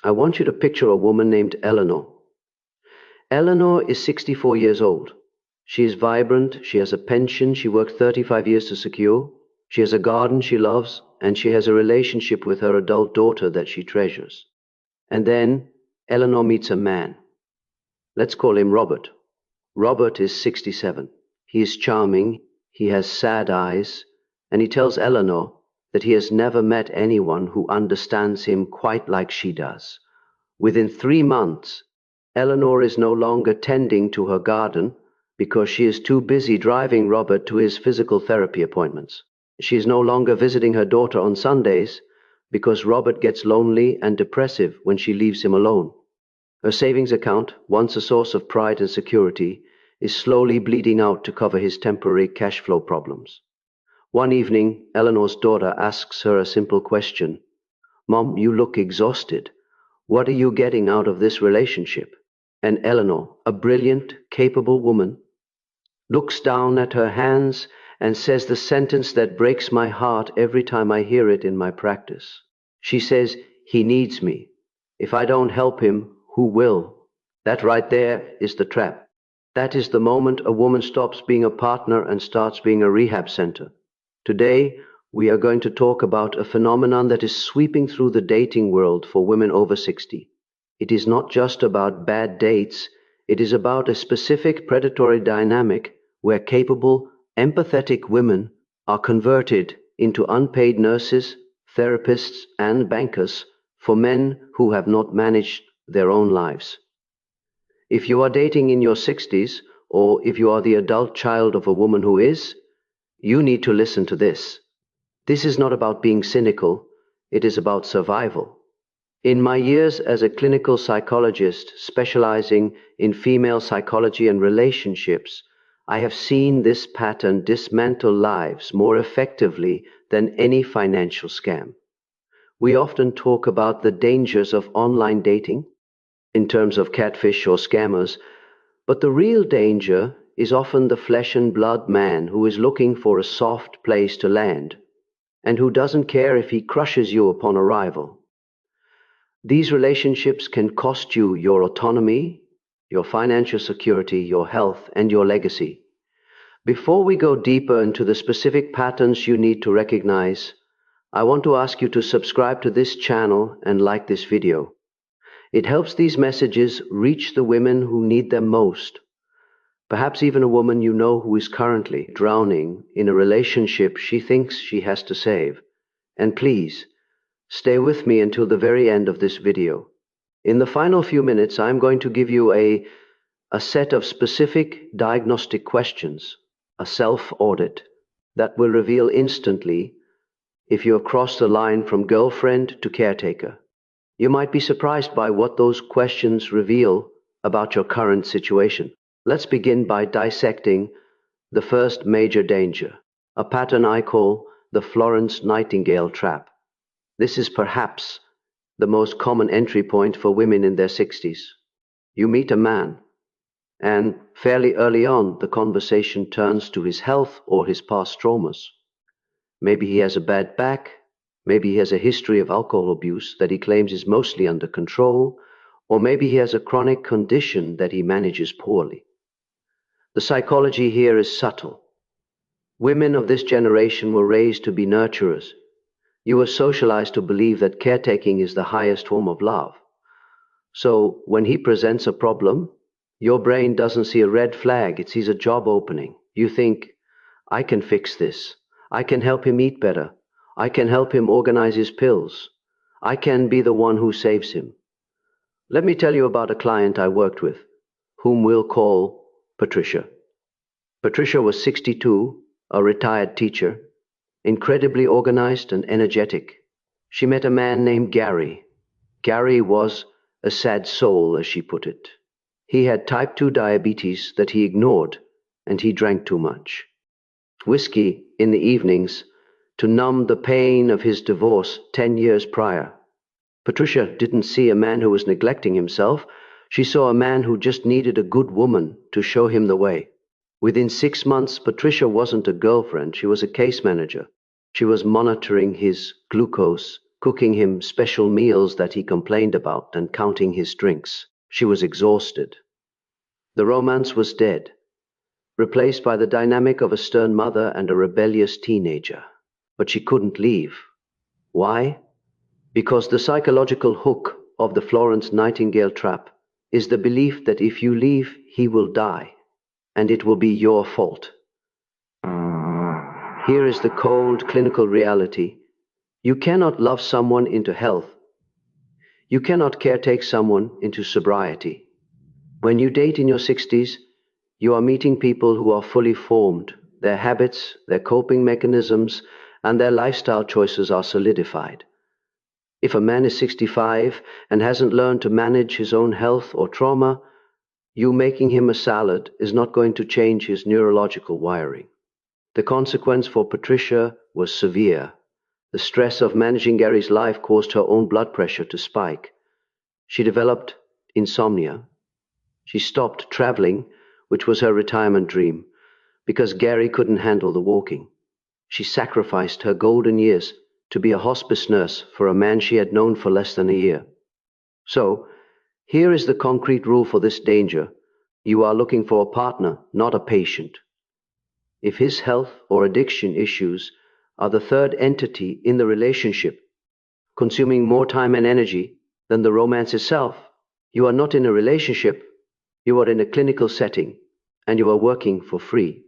I want you to picture a woman named Eleanor. Eleanor is 64 years old. She is vibrant, she has a pension she worked 35 years to secure, she has a garden she loves, and she has a relationship with her adult daughter that she treasures. And then Eleanor meets a man. Let's call him Robert. Robert is 67. He is charming, he has sad eyes, and he tells Eleanor that he has never met anyone who understands him quite like she does. Within 3 months, Eleanor is no longer tending to her garden because she is too busy driving Robert to his physical therapy appointments. She is no longer visiting her daughter on Sundays because Robert gets lonely and depressive when she leaves him alone. Her savings account, once a source of pride and security, is slowly bleeding out to cover his temporary cash flow problems. One evening, Eleanor's daughter asks her a simple question. "Mom, you look exhausted. What are you getting out of this relationship?" And Eleanor, a brilliant, capable woman, looks down at her hands and says the sentence that breaks my heart every time I hear it in my practice. She says, "He needs me. If I don't help him, who will?" That right there is the trap. That is the moment a woman stops being a partner and starts being a rehab center. Today, we are going to talk about a phenomenon that is sweeping through the dating world for women over 60. It is not just about bad dates, it is about a specific predatory dynamic where capable, empathetic women are converted into unpaid nurses, therapists, and bankers for men who have not managed their own lives. If you are dating in your 60s, or if you are the adult child of a woman who is, you need to listen to this. This is not about being cynical, it is about survival. In my years as a clinical psychologist specializing in female psychology and relationships, I have seen this pattern dismantle lives more effectively than any financial scam. We often talk about the dangers of online dating in terms of catfish or scammers, but the real danger is often the flesh and blood man who is looking for a soft place to land and who doesn't care if he crushes you upon arrival. These relationships can cost you your autonomy, your financial security, your health, and your legacy. Before we go deeper into the specific patterns you need to recognize, I want to ask you to subscribe to this channel and like this video. It helps these messages reach the women who need them most. Perhaps even a woman you know who is currently drowning in a relationship she thinks she has to save. And please, stay with me until the very end of this video. In the final few minutes, I'm going to give you a set of specific diagnostic questions, a self-audit, that will reveal instantly if you have crossed the line from girlfriend to caretaker. You might be surprised by what those questions reveal about your current situation. Let's begin by dissecting the first major danger, a pattern I call the Florence Nightingale trap. This is perhaps the most common entry point for women in their 60s. You meet a man, and fairly early on, the conversation turns to his health or his past traumas. Maybe he has a bad back, maybe he has a history of alcohol abuse that he claims is mostly under control, or maybe he has a chronic condition that he manages poorly. The psychology here is subtle. Women of this generation were raised to be nurturers. You were socialized to believe that caretaking is the highest form of love. So when he presents a problem, your brain doesn't see a red flag, it sees a job opening. You think, I can fix this. I can help him eat better. I can help him organize his pills. I can be the one who saves him. Let me tell you about a client I worked with, whom we'll call Patricia. Patricia was 62, a retired teacher, incredibly organized and energetic. She met a man named Gary. Gary was a sad soul, as she put it. He had type 2 diabetes that he ignored, and he drank too much. Whiskey in the evenings to numb the pain of his divorce 10 years prior. Patricia didn't see a man who was neglecting himself. She saw a man who just needed a good woman to show him the way. Within 6 months, Patricia wasn't a girlfriend, she was a case manager. She was monitoring his glucose, cooking him special meals that he complained about and counting his drinks. She was exhausted. The romance was dead, replaced by the dynamic of a stern mother and a rebellious teenager. But she couldn't leave. Why? Because the psychological hook of the Florence Nightingale trap is the belief that if you leave, he will die, and it will be your fault. Here is the cold clinical reality. You cannot love someone into health. You cannot caretake someone into sobriety. When you date in your 60s, you are meeting people who are fully formed. Their habits, their coping mechanisms, and their lifestyle choices are solidified. If a man is 65 and hasn't learned to manage his own health or trauma, you making him a salad is not going to change his neurological wiring. The consequence for Patricia was severe. The stress of managing Gary's life caused her own blood pressure to spike. She developed insomnia. She stopped traveling, which was her retirement dream, because Gary couldn't handle the walking. She sacrificed her golden years to be a hospice nurse for a man she had known for less than a year. So, here is the concrete rule for this danger. You are looking for a partner, not a patient. If his health or addiction issues are the third entity in the relationship, consuming more time and energy than the romance itself, you are not in a relationship, you are in a clinical setting, and you are working for free.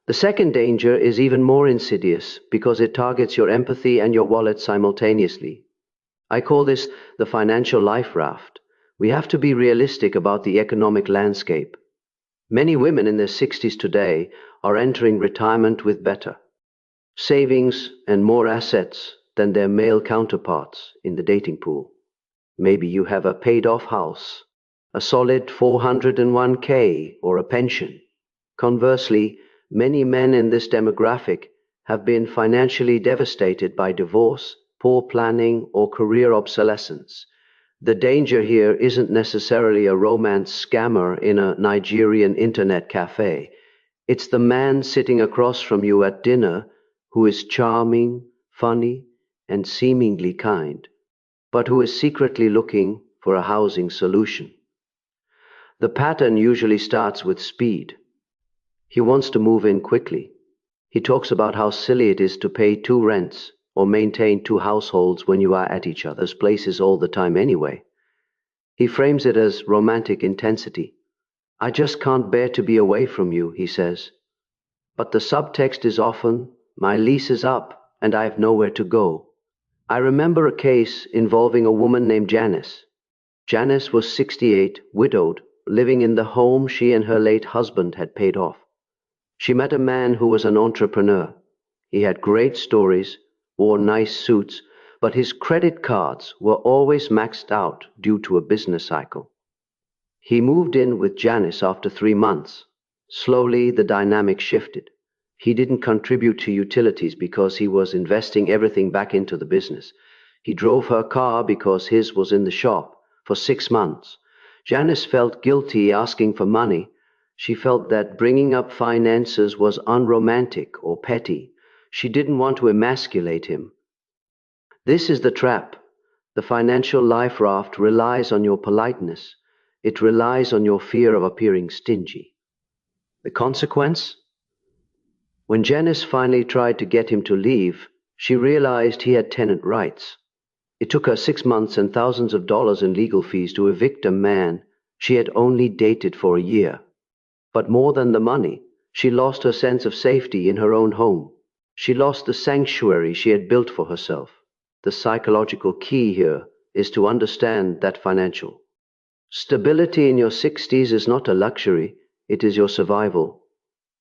The second danger is even more insidious because it targets your empathy and your wallet simultaneously. I call this the financial life raft. We have to be realistic about the economic landscape. Many women in their 60s today are entering retirement with better savings and more assets than their male counterparts in the dating pool. Maybe you have a paid-off house, a solid 401k, or a pension. Conversely, many men in this demographic have been financially devastated by divorce, poor planning, or career obsolescence. The danger here isn't necessarily a romance scammer in a Nigerian internet cafe. It's the man sitting across from you at dinner who is charming, funny, and seemingly kind, but who is secretly looking for a housing solution. The pattern usually starts with speed. He wants to move in quickly. He talks about how silly it is to pay 2 rents or maintain 2 households when you are at each other's places all the time anyway. He frames it as romantic intensity. I just can't bear to be away from you, he says. But the subtext is often, my lease is up and I have nowhere to go. I remember a case involving a woman named Janice. Janice was 68, widowed, living in the home she and her late husband had paid off. She met a man who was an entrepreneur. He had great stories, wore nice suits, but his credit cards were always maxed out due to a business cycle. He moved in with Janice after 3 months. Slowly, the dynamic shifted. He didn't contribute to utilities because he was investing everything back into the business. He drove her car because his was in the shop for 6 months. Janice felt guilty asking for money. She felt that bringing up finances was unromantic or petty. She didn't want to emasculate him. This is the trap. The financial life raft relies on your politeness. It relies on your fear of appearing stingy. The consequence? When Janice finally tried to get him to leave, she realized he had tenant rights. It took her 6 months and thousands of dollars in legal fees to evict a man she had only dated for a year. But more than the money, she lost her sense of safety in her own home. She lost the sanctuary she had built for herself. The psychological key here is to understand that financial stability in your 60s is not a luxury, it is your survival.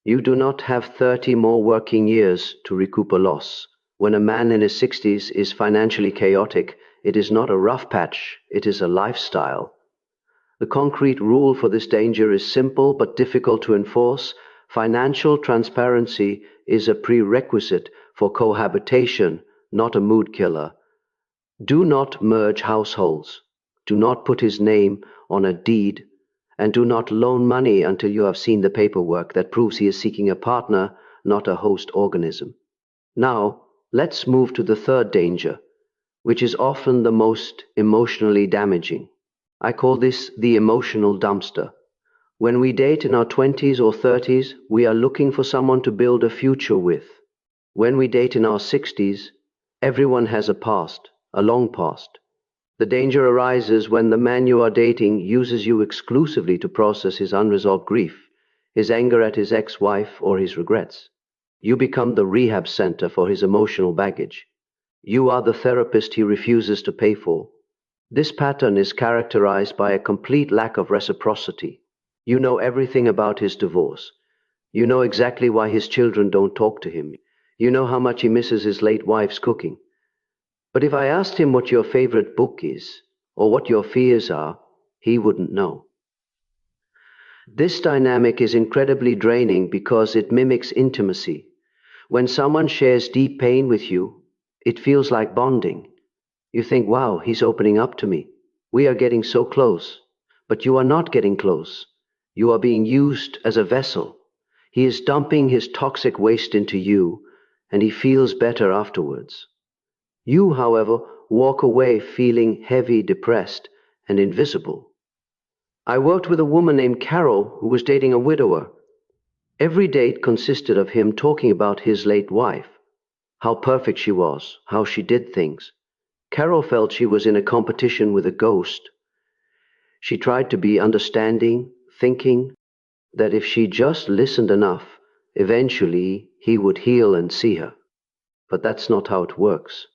You do not have 30 more working years to recoup a loss. When a man in his 60s is financially chaotic, it is not a rough patch, it is a lifestyle. The concrete rule for this danger is simple but difficult to enforce. Financial transparency is a prerequisite for cohabitation, not a mood killer. Do not merge households. Do not put his name on a deed, and do not loan money until you have seen the paperwork that proves he is seeking a partner, not a host organism. Now, Let's move to the third danger, which is often the most emotionally damaging. I call this the emotional dumpster. When we date in our 20s or 30s, we are looking for someone to build a future with. When we date in our 60s, everyone has a past, a long past. The danger arises when the man you are dating uses you exclusively to process his unresolved grief, his anger at his ex-wife, or his regrets. You become the rehab center for his emotional baggage. You are the therapist he refuses to pay for. This pattern is characterized by a complete lack of reciprocity. You know everything about his divorce. You know exactly why his children don't talk to him. You know how much he misses his late wife's cooking. But if I asked him what your favorite book is, or what your fears are, he wouldn't know. This dynamic is incredibly draining because it mimics intimacy. When someone shares deep pain with you, it feels like bonding. You think, wow, he's opening up to me. We are getting so close. But you are not getting close. You are being used as a vessel. He is dumping his toxic waste into you, and he feels better afterwards. You, however, walk away feeling heavy, depressed, and invisible. I worked with a woman named Carol who was dating a widower. Every date consisted of him talking about his late wife, how perfect she was, how she did things. Carol felt she was in a competition with a ghost. She tried to be understanding, thinking that if she just listened enough, eventually he would heal and see her. But that's not how it works.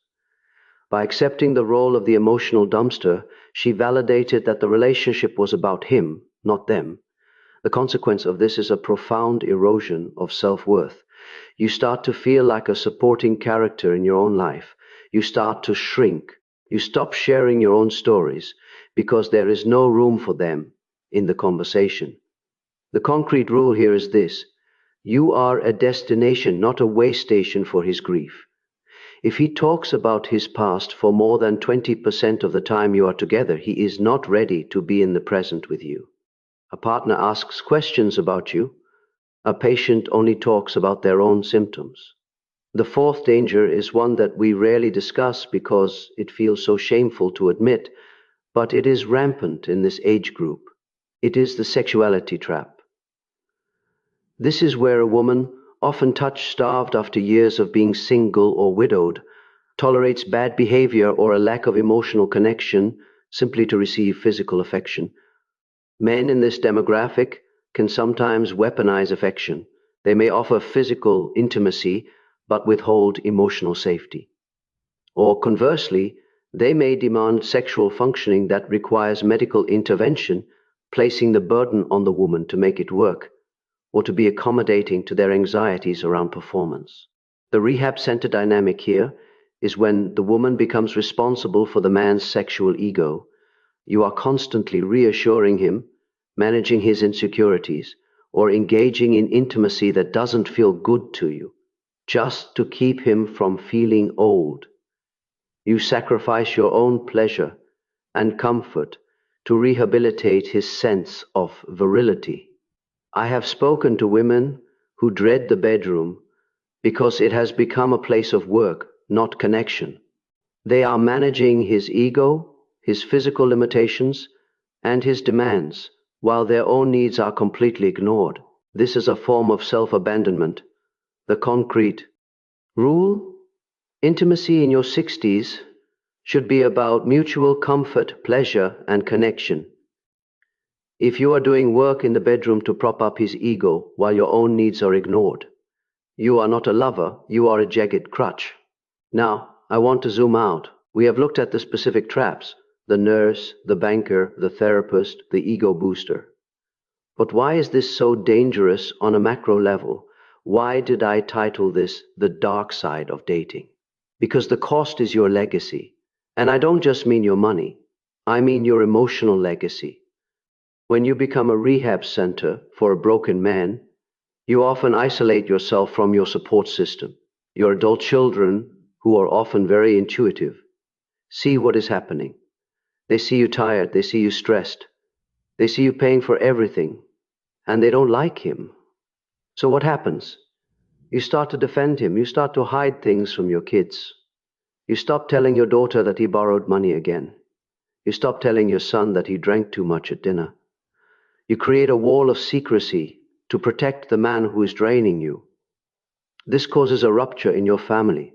By accepting the role of the emotional dumpster, she validated that the relationship was about him, not them. The consequence of this is a profound erosion of self-worth. You start to feel like a supporting character in your own life. You start to shrink. You stop sharing your own stories because there is no room for them in the conversation. The concrete rule here is this: you are a destination, not a way station for his grief. If he talks about his past for more than 20% of the time you are together, he is not ready to be in the present with you. A partner asks questions about you. A patient only talks about their own symptoms. The fourth danger is one that we rarely discuss because it feels so shameful to admit, but it is rampant in this age group. It is the sexuality trap. This is where a woman, often touch-starved after years of being single or widowed, tolerates bad behavior or a lack of emotional connection simply to receive physical affection. Men in this demographic can sometimes weaponize affection. They may offer physical intimacy but withhold emotional safety. Or conversely, they may demand sexual functioning that requires medical intervention, placing the burden on the woman to make it work, or to be accommodating to their anxieties around performance. The rehab center dynamic here is when the woman becomes responsible for the man's sexual ego. You are constantly reassuring him, managing his insecurities, or engaging in intimacy that doesn't feel good to you, just to keep him from feeling old. You sacrifice your own pleasure and comfort to rehabilitate his sense of virility. I have spoken to women who dread the bedroom because it has become a place of work, not connection. They are managing his ego, his physical limitations, and his demands, while their own needs are completely ignored. This is a form of self-abandonment. The concrete rule: intimacy in your 60s should be about mutual comfort, pleasure, and connection. If you are doing work in the bedroom to prop up his ego while your own needs are ignored, you are not a lover, you are a jagged crutch. Now, I want to zoom out. We have looked at the specific traps: the nurse, the banker, the therapist, the ego booster. But why is this so dangerous on a macro level? Why did I title this The Dark Side of Dating? Because the cost is your legacy. And I don't just mean your money. I mean your emotional legacy. When you become a rehab center for a broken man, you often isolate yourself from your support system. Your adult children, who are often very intuitive, see what is happening. They see you tired, they see you stressed, they see you paying for everything, and they don't like him. So what happens? You start to defend him. You start to hide things from your kids. You stop telling your daughter that he borrowed money again. You stop telling your son that he drank too much at dinner. You create a wall of secrecy to protect the man who is draining you. This causes a rupture in your family.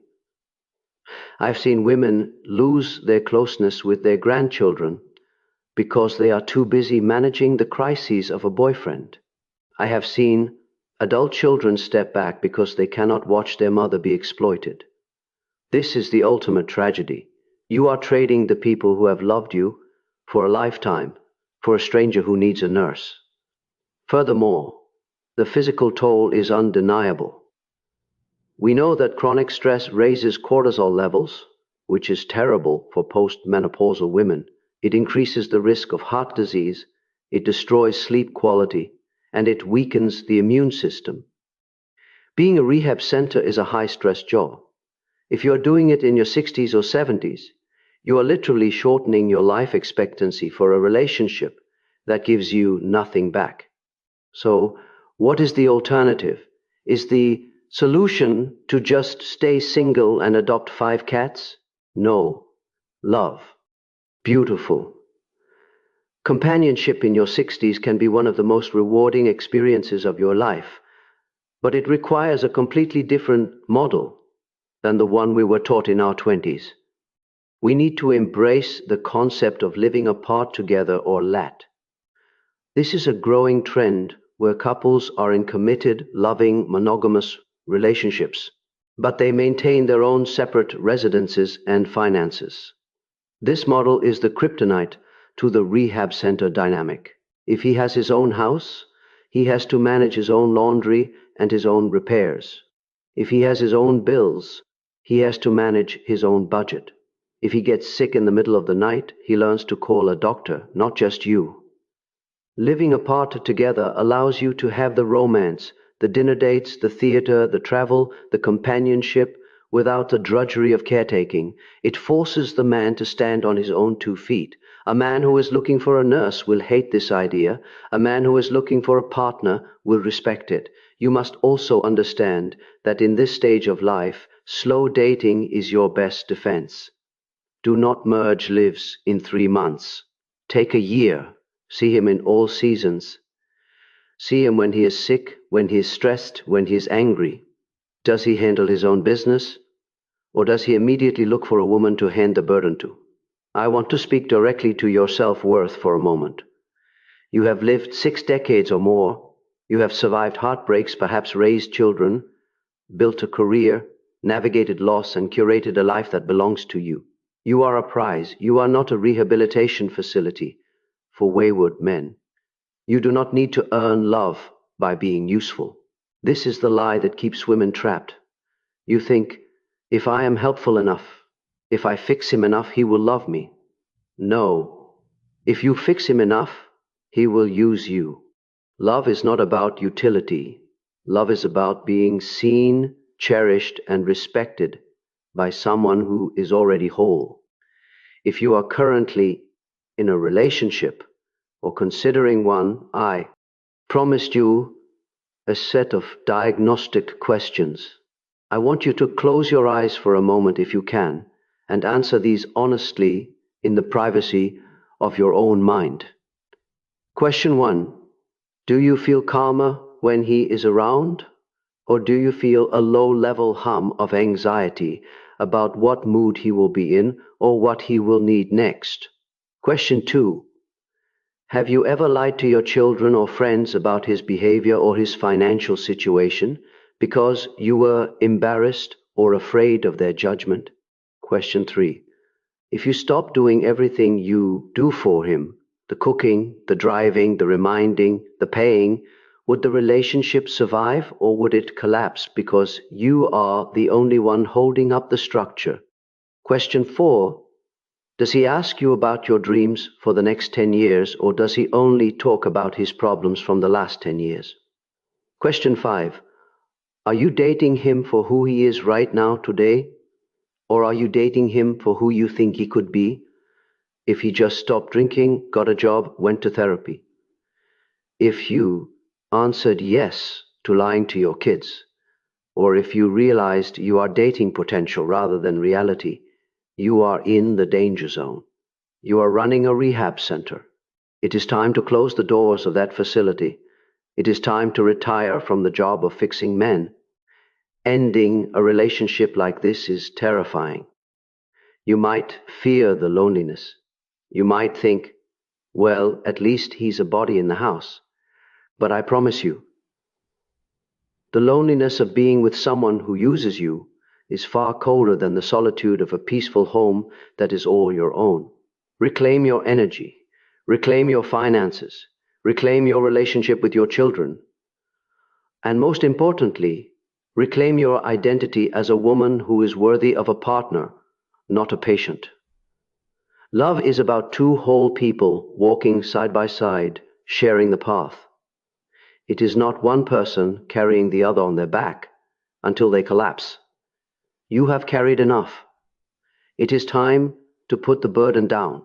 I've seen women lose their closeness with their grandchildren because they are too busy managing the crises of a boyfriend. I have seen adult children step back because they cannot watch their mother be exploited. This is the ultimate tragedy. You are trading the people who have loved you for a lifetime for a stranger who needs a nurse. Furthermore, the physical toll is undeniable. We know that chronic stress raises cortisol levels, which is terrible for postmenopausal women. It increases the risk of heart disease, it destroys sleep quality, and it weakens the immune system. Being a rehab center is a high-stress job. If you are doing it in your 60s or 70s, you are literally shortening your life expectancy for a relationship that gives you nothing back. So, what is the alternative? Is the solution to just stay single and adopt 5 cats? No. Love. Beautiful. Companionship in your 60s can be one of the most rewarding experiences of your life, but it requires a completely different model than the one we were taught in our 20s. We need to embrace the concept of living apart together, or LAT. This is a growing trend where couples are in committed, loving, monogamous relationships, but they maintain their own separate residences and finances. This model is the kryptonite to the rehab center dynamic. If he has his own house, he has to manage his own laundry and his own repairs. If he has his own bills, he has to manage his own budget. If he gets sick in the middle of the night, he learns to call a doctor, not just you. Living apart together allows you to have the romance, the dinner dates, the theater, the travel, the companionship, without the drudgery of caretaking. It forces the man to stand on his own 2 feet. A man who is looking for a nurse will hate this idea. A man who is looking for a partner will respect it. You must also understand that in this stage of life, slow dating is your best defense. Do not merge lives in 3 months. Take a year. See him in all seasons. See him when he is sick, when he is stressed, when he is angry. Does he handle his own business? Or does he immediately look for a woman to hand the burden to? I want to speak directly to your self-worth for a moment. You have lived 6 decades or more. You have survived heartbreaks, perhaps raised children, built a career, navigated loss, and curated a life that belongs to you. You are a prize. You are not a rehabilitation facility for wayward men. You do not need to earn love by being useful. This is the lie that keeps women trapped. You think, if I am helpful enough, if I fix him enough, he will love me. No. If you fix him enough, he will use you. Love is not about utility. Love is about being seen, cherished, and respected by someone who is already whole. If you are currently in a relationship or considering one, I promised you a set of diagnostic questions. I want you to close your eyes for a moment if you can, and answer these honestly in the privacy of your own mind. Question 1. Do you feel calmer when he is around? Or do you feel a low-level hum of anxiety about what mood he will be in or what he will need next? Question 2. Have you ever lied to your children or friends about his behavior or his financial situation because you were embarrassed or afraid of their judgment? Question 3. If you stop doing everything you do for him, the cooking, the driving, the reminding, the paying, would the relationship survive or would it collapse because you are the only one holding up the structure? Question 4. Does he ask you about your dreams for the next 10 years, or does he only talk about his problems from the last 10 years? Question 5. Are you dating him for who he is right now today, or are you dating him for who you think he could be if he just stopped drinking, got a job, went to therapy? If you answered yes to lying to your kids, or if you realized you are dating potential rather than reality, you are in the danger zone. You are running a rehab center. It is time to close the doors of that facility. It is time to retire from the job of fixing men. Ending a relationship like this is terrifying. You might fear the loneliness. You might think, well, at least he's a body in the house. But I promise you, the loneliness of being with someone who uses you is far colder than the solitude of a peaceful home that is all your own. Reclaim your energy. Reclaim your finances. Reclaim your relationship with your children. And most importantly, reclaim your identity as a woman who is worthy of a partner, not a patient. Love is about two whole people walking side by side, sharing the path. It is not one person carrying the other on their back until they collapse. You have carried enough. It is time to put the burden down.